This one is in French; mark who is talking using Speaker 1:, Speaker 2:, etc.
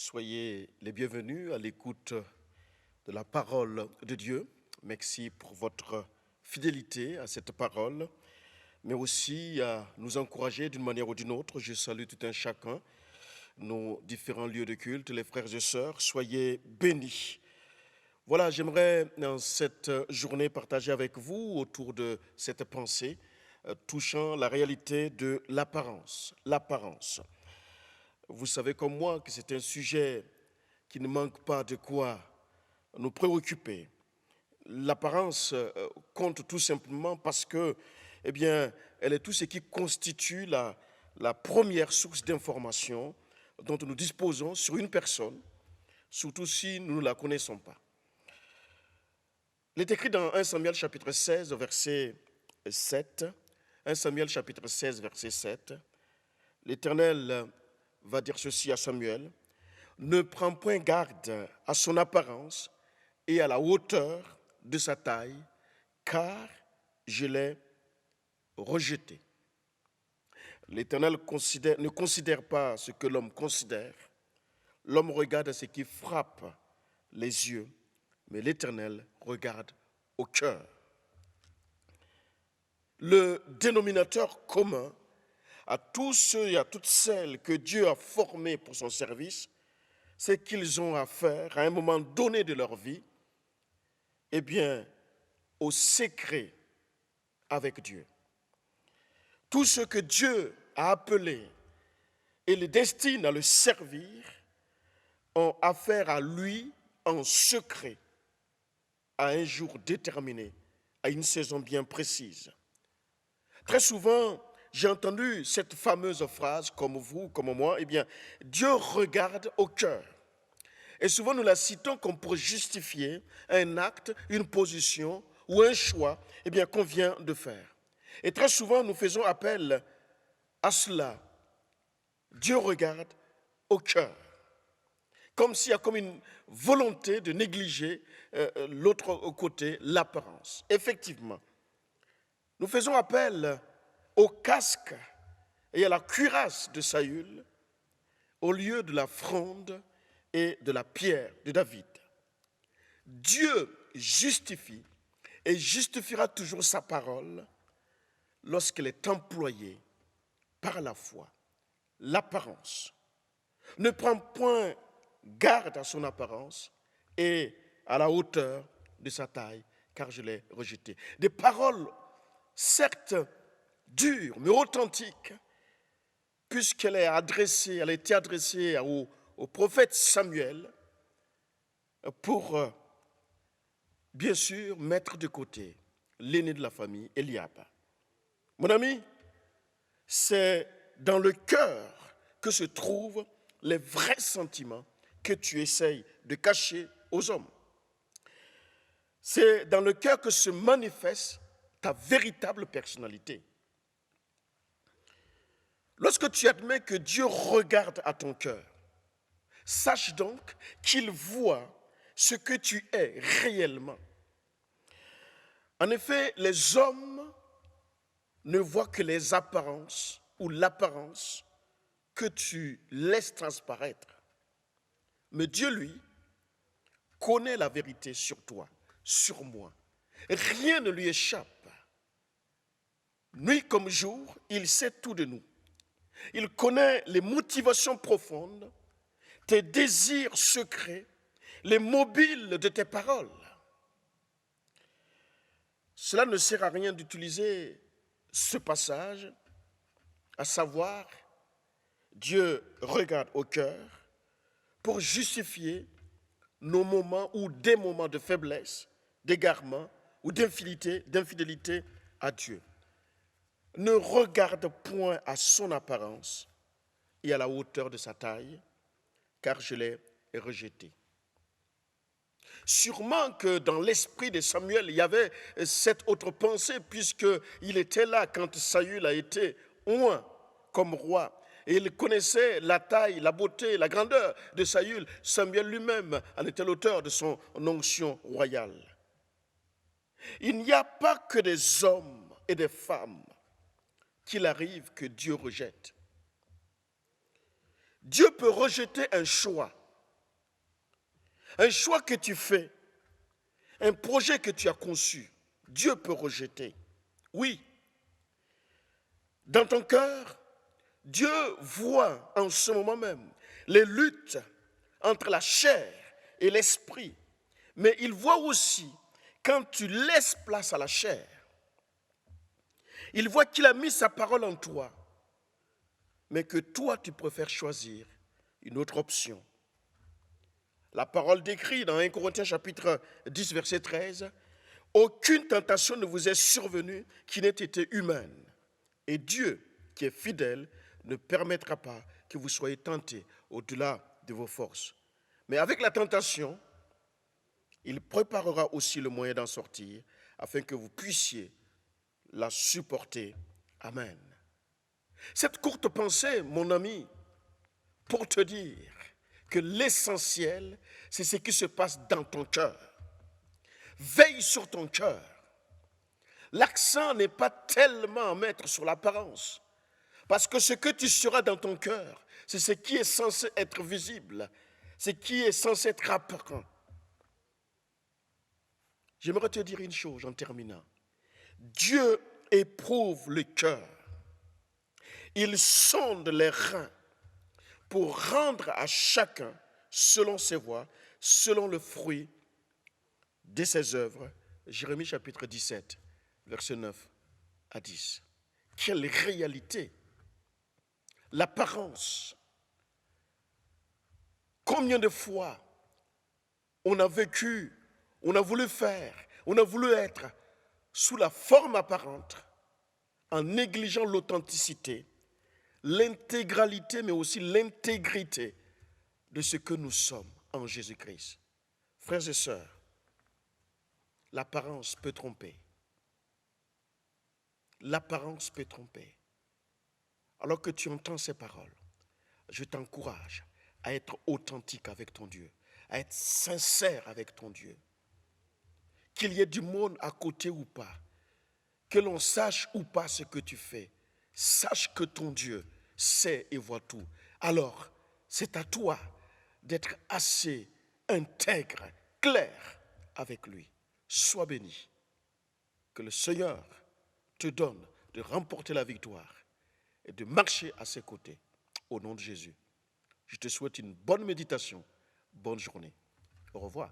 Speaker 1: Soyez les bienvenus à l'écoute de la parole de Dieu. Merci pour votre fidélité à cette parole, mais aussi à nous encourager d'une manière ou d'une autre. Je salue tout un chacun, nos différents lieux de culte, les frères et sœurs. Soyez bénis. Voilà, j'aimerais dans cette journée partager avec vous autour de cette pensée touchant la réalité de l'apparence. L'apparence. Vous savez comme moi que c'est un sujet qui ne manque pas de quoi nous préoccuper. L'apparence compte tout simplement parce que, eh bien, elle est tout ce qui constitue la première source d'information dont nous disposons sur une personne, surtout si nous ne la connaissons pas. Il est écrit dans 1 Samuel chapitre 16, verset 7. 1 Samuel chapitre 16, verset 7. L'Éternel va dire ceci à Samuel: ne prends point garde à son apparence et à la hauteur de sa taille, car je l'ai rejeté. L'Éternel ne considère pas ce que l'homme considère. L'homme regarde ce qui frappe les yeux, mais l'Éternel regarde au cœur. Le dénominateur commun à tous ceux et à toutes celles que Dieu a formés pour son service, c'est qu'ils ont affaire à un moment donné de leur vie, eh bien, au secret avec Dieu. Tous ceux que Dieu a appelés et les destine à le servir ont affaire à lui en secret, à un jour déterminé, à une saison bien précise. Très souvent, j'ai entendu cette fameuse phrase, comme vous, comme moi, eh bien, Dieu regarde au cœur. Et souvent, nous la citons comme pour justifier un acte, une position ou un choix, eh bien, qu'on vient de faire. Et très souvent, nous faisons appel à cela. Dieu regarde au cœur. Comme s'il y a comme une volonté de négliger l'autre côté, l'apparence. Effectivement, nous faisons appel au casque et à la cuirasse de Saül au lieu de la fronde et de la pierre de David. Dieu justifie et justifiera toujours sa parole lorsqu'elle est employée par la foi. L'apparence. Ne prends point garde à son apparence et à la hauteur de sa taille, car je l'ai rejeté. Des paroles, certes dures, mais authentiques, puisqu'elle est adressée, elle a été adressée au prophète Samuel pour, bien sûr, mettre de côté l'aîné de la famille, Eliab. Mon ami, c'est dans le cœur que se trouvent les vrais sentiments que tu essayes de cacher aux hommes. C'est dans le cœur que se manifeste ta véritable personnalité. Lorsque tu admets que Dieu regarde à ton cœur, sache donc qu'il voit ce que tu es réellement. En effet, les hommes ne voient que les apparences ou l'apparence que tu laisses transparaître. Mais Dieu, lui, connaît la vérité sur toi, sur moi. Rien ne lui échappe. Nuit comme jour, il sait tout de nous. Il connaît les motivations profondes, tes désirs secrets, les mobiles de tes paroles. Cela ne sert à rien d'utiliser ce passage, à savoir, Dieu regarde au cœur, pour justifier nos moments ou des moments de faiblesse, d'égarement ou d'infidélité à Dieu. Ne regarde point à son apparence et à la hauteur de sa taille, car je l'ai rejeté. Sûrement que dans l'esprit de Samuel, il y avait cette autre pensée, puisqu'il était là quand Saül a été oint comme roi. Et il connaissait la taille, la beauté, la grandeur de Saül. Samuel lui-même en était l'auteur de son onction royale. Il n'y a pas que des hommes et des femmes qu'il arrive que Dieu rejette. Dieu peut rejeter un choix Un choix que tu fais, un projet que tu as conçu, Dieu peut rejeter. Oui, dans ton cœur, Dieu voit en ce moment même les luttes entre la chair et l'esprit. Mais il voit aussi, quand tu laisses place à la chair, il voit qu'il a mis sa parole en toi, mais que toi, tu préfères choisir une autre option. La parole décrit dans 1 Corinthiens chapitre 10, verset 13, « Aucune tentation ne vous est survenue qui n'ait été humaine. Et Dieu, qui est fidèle, ne permettra pas que vous soyez tentés au-delà de vos forces. Mais avec la tentation, il préparera aussi le moyen d'en sortir, afin que vous puissiez la supporter. » Amen. Cette courte pensée, mon ami, pour te dire que l'essentiel, c'est ce qui se passe dans ton cœur. Veille sur ton cœur. L'accent n'est pas tellement à mettre sur l'apparence, parce que ce que tu seras dans ton cœur, c'est ce qui est censé être visible, ce qui est censé être apparent. J'aimerais te dire une chose en terminant. Dieu éprouve le cœur. Il sonde les reins pour rendre à chacun, selon ses voies, selon le fruit de ses œuvres. Jérémie chapitre 17, versets 9 à 10. Quelle réalité! L'apparence. Combien de fois on a vécu, on a voulu faire, on a voulu être sous la forme apparente, en négligeant l'authenticité, l'intégralité, mais aussi l'intégrité de ce que nous sommes en Jésus-Christ. Frères et sœurs, l'apparence peut tromper. L'apparence peut tromper. Alors que tu entends ces paroles, je t'encourage à être authentique avec ton Dieu, à être sincère avec ton Dieu. Qu'il y ait du monde à côté ou pas, que l'on sache ou pas ce que tu fais, sache que ton Dieu sait et voit tout. Alors, c'est à toi d'être assez intègre, clair avec lui. Sois béni. Que le Seigneur te donne de remporter la victoire et de marcher à ses côtés. Au nom de Jésus. Je te souhaite une bonne méditation, bonne journée. Au revoir.